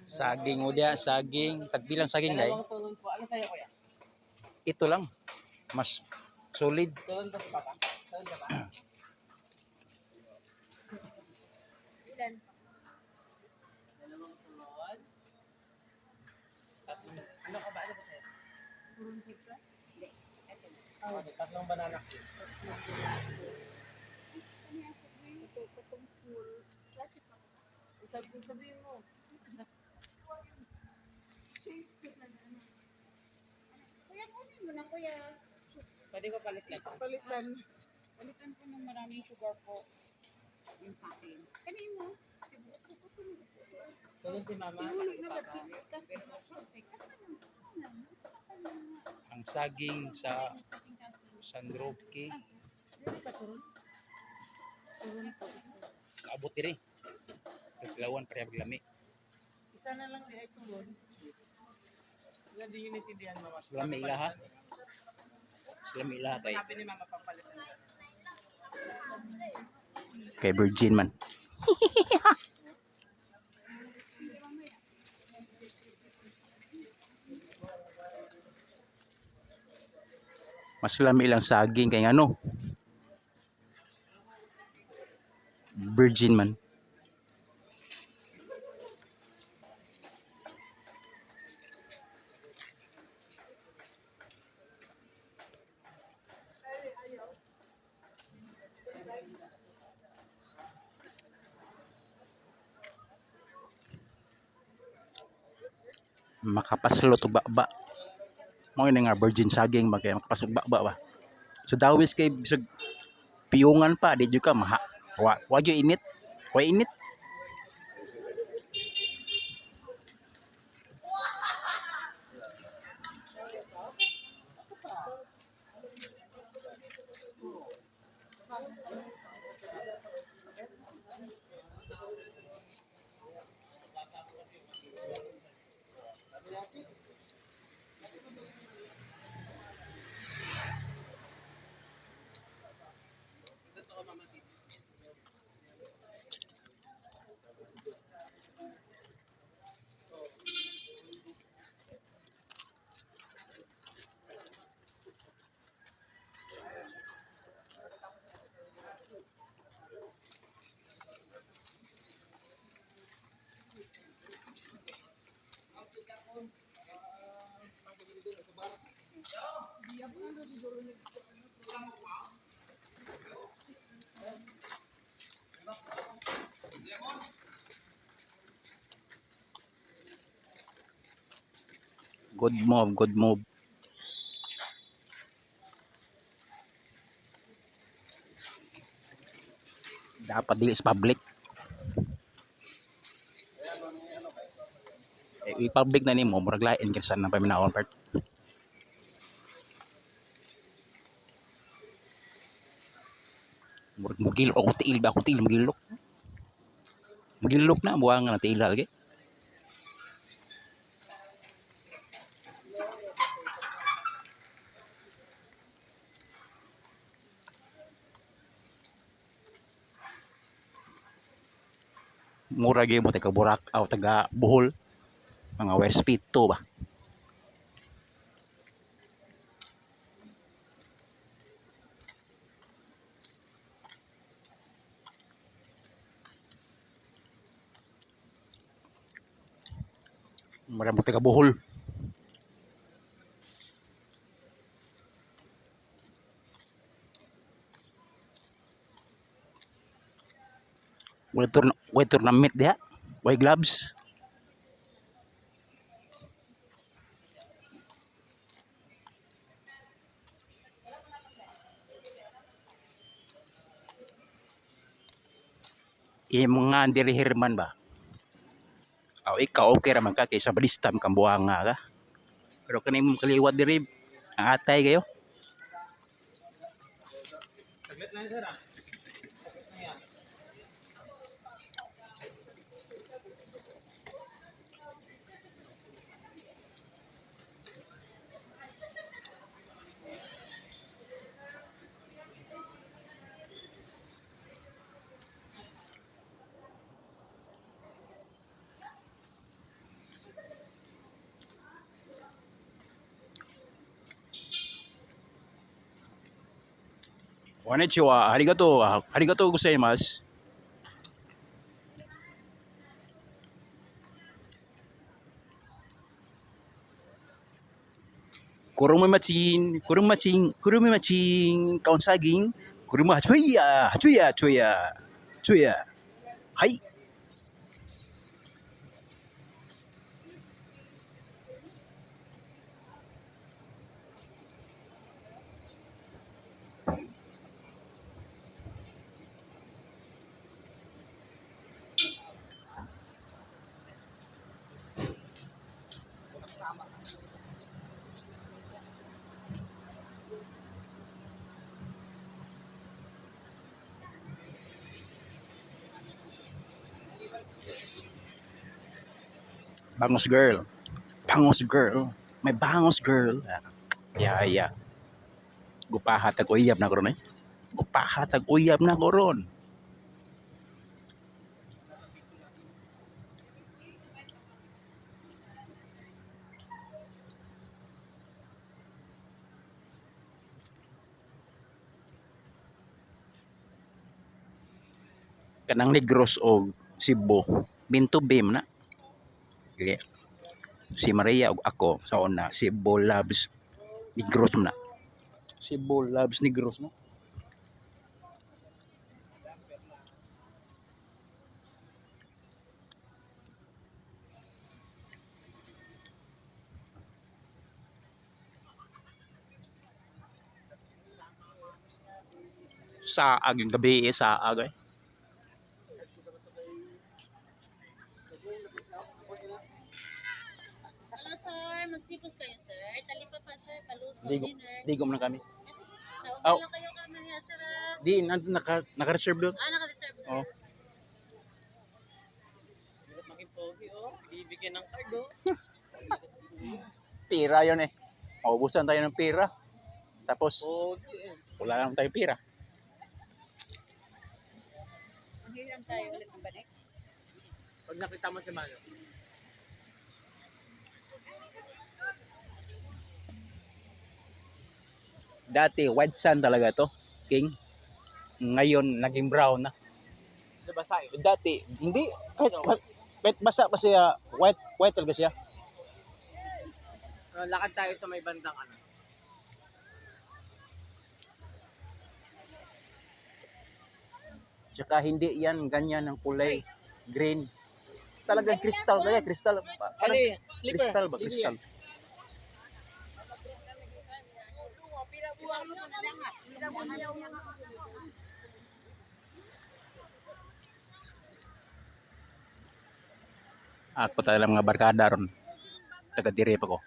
Saging mo dia, saging. Tagbilang saging day. Tulon po. Ano sa'yo kuya? Ito lang. Mas solid. Tulon ba si Papa? Tulon ka ba? Ilan? Dalawang tulon. Ano ka ba? Ano ba sa'yo? Tulon ka? Hindi. Ito. Tatlong banana cue. Sabihin mo. Kuya, kunin mo na kuya. Pwede ko palitan. Palitan po ng maraming sugar po. Yung sa akin. Kanin mo. Tulon si Mama. Ang saging sa Sandroki. Abot diri. Kaglawan pareha paglami. Isa na lang di ay tulon. Wala di yun itindihan Mama. Lami ilaha. Lami ilaha kay. Sabi ni Mama papalitan. Kay virgin man. Mas lami lang saging kay ano. Virgin man. Makapaslo to ba. Mo ni nga virgin saging ba kay makapasok ba. So dawis kay bisag piyungan pa di jud ka maha. Wa jud init. Wa init. Good move, good move. Dapat dili sa public. I-public na nimo murag lain kinsa nang paminaon part. Murag magilok ako tiil ba ako tiil magilok. Magilok na buang na tiil lagi. Mura gyud mo taga Burak aw taga Bohol. Mga West Pito ba. Mura mo taga Bohol. Way tournament diha. Way gloves. Mga diri Herman ba? Aw ikaw okay ra man ka kaysa balistam kang buanga ka. Pero kaning kaliwat diri ang atay kayo. Saglit na sir ah. Konnichiwa. Arigato. Arigato gozaimasu. Kuruma machin, kaon saging, kuruma chuya. Hai. Bangos girl. Bangos girl. May bangos girl. Yeah. Gupahatag uyab na koron eh. Gupahatag uyab na koron. Kanang Negros o Cebu. Binto Bim na. Okay. Si Maria ug ako sa una Cebu loves Negros na. Cebu loves Negros no. Saag yung gabi saag eh. Hello, sir. Magsipos kayo, sir. Talipa pa, sir. Paluto, Ligo, dinner. ligom na kami. Naugay lang kayo kami niya, sir. Di naka-reserve doon. Naka-reserve na. Oh. Hirap maging pogi, oh. Bibigyan ng card, oh. Pira yon eh. Maubusan tayo ng pira. Tapos Pogi, eh. wala lang tayong pira. Manghiram tayo ulit ng balik. Pag nakita mo si Mano. Dati white sand talaga to, King. Ngayon naging brown na. Diba sa'yo? Dati hindi kahit basa pa siya, white talaga siya. Lakad tayo sa may bandang ano. Tsaka hindi yan ganyan ang kulay green. Talagang crystal talaga, crystal. Parang Slipper. crystal ba, crystal. Ako talaga mga barkada ron. Taga dire pa ko.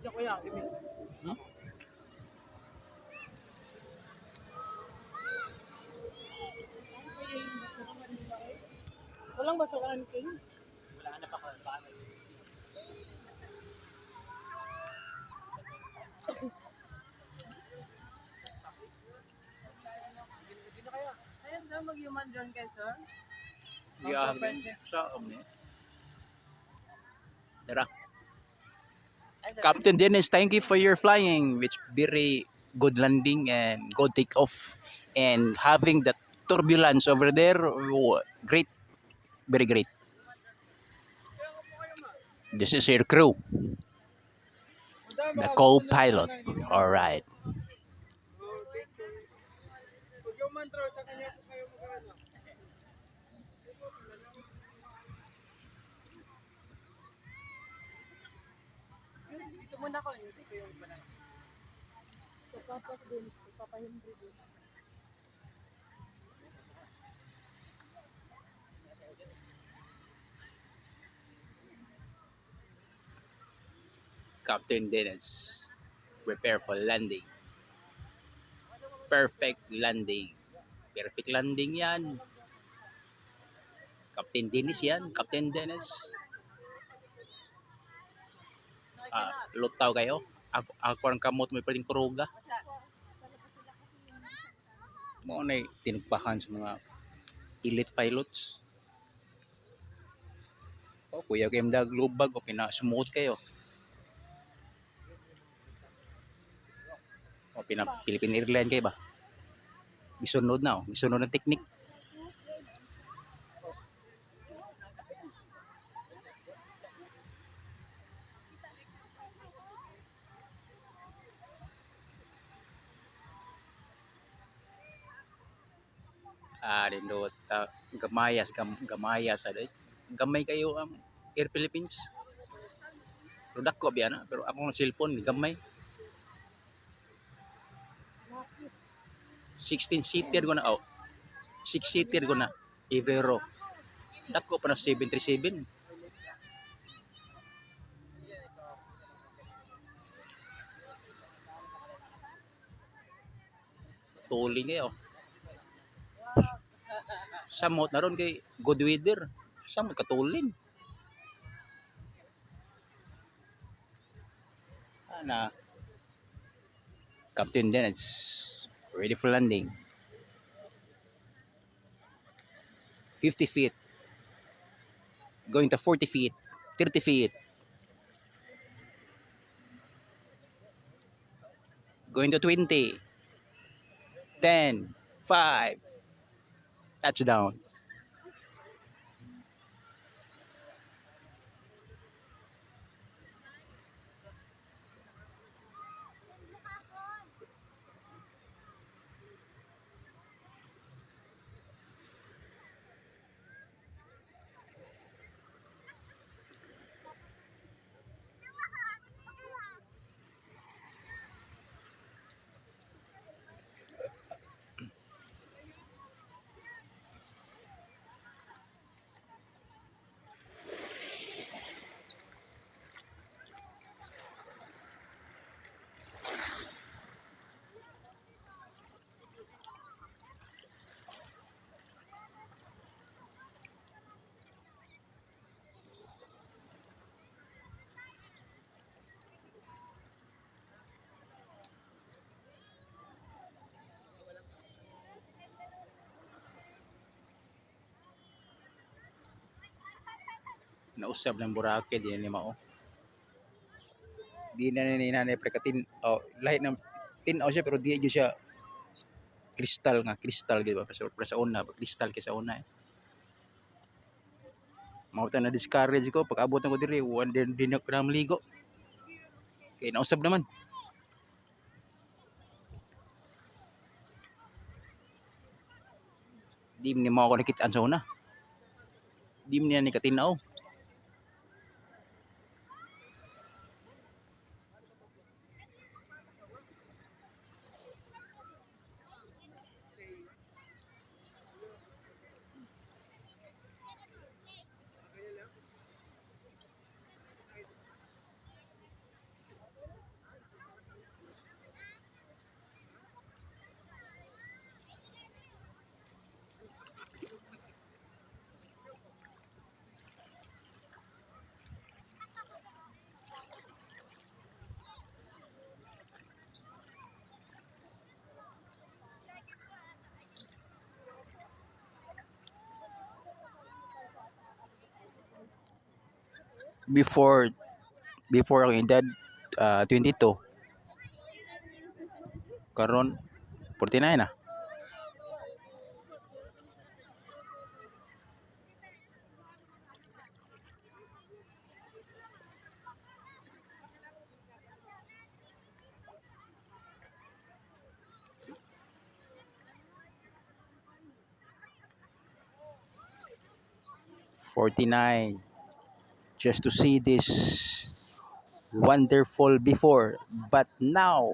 Diyan kuya, give me. Hmm? Walang basurahan, King. Wala na pa ko. Ayun, sir, mag-human drone kayo, sir. Yeah, sa omni. Tara. Captain Dennis, thank you for your flying, which very good landing and good take off, and having the turbulence over there, great, very great. This is your crew, the co-pilot. All right. Mag-human drone, sa kanya po kayo mag-ano. Dito muna ako, dito ko yung banana. Papapak din. Papahimbre din. Captain Dennis, prepare for landing. Perfect landing. Perfect landing yan. Captain Dennis yan. Captain Dennis. Lutaw kayo. Ako ang kamot may pwedeng kuruga. Mo na tinugpahan sa mga elite pilots. O kuya kayo mga lubag o pinasumuot kayo. O Philippine Airlines kayo ba? Gisunod na o. Gisunod na technique. Nindot gamayas aday. Gamay kayo ang Air Philippines. Pero dako biya na, pero akong cellphone gamay. 16-seater ko na, 6-seater ko na, every row. Dako pa na 737. Tuling kayo. Samot na ron kay good weather. Samot katulin. Captain Dennis, ready for landing. 50 feet. Going to 40 feet. 30 feet. Going to 20. 10. 5. Touchdown. Nausab ng Boracay, di na ni mao. Di na ni nanay prekatin, lahi ng tinaw siya pero di siya kristal gid ba sa una, kristal kay sa una. Mao ta na discourage ko pag abot ko diri, one din ako na maligo. Kay nausab naman. Di ni mao ko nakit-an sa una. Di niya ni katinaw. Before ang edad 22. Karon 49 na. $49 just to see this wonderful before, but now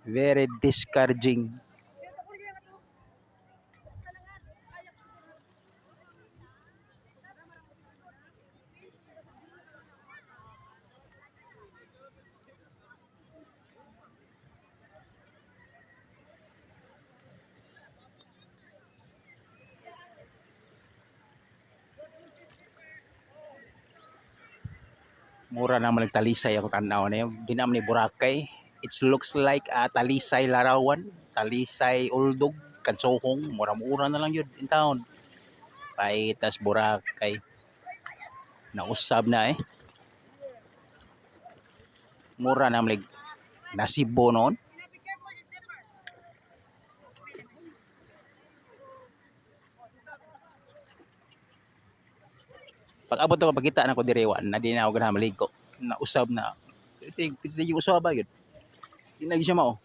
very discouraging. Mura naman nagtalisay ako tanaw na yun. Di naman ni Boracay. It looks like Talisay Larawan, Talisay Uldog, Kansohong. Mura-mura na lang yun in town. Paitas Boracay. Nausab na eh. Mura na malig nasibo noon. Pag abot ko pagkita na ko direwan na di na ako ganahan maligo. Nausab na. Piti yung usaba yun. Di na siya mao.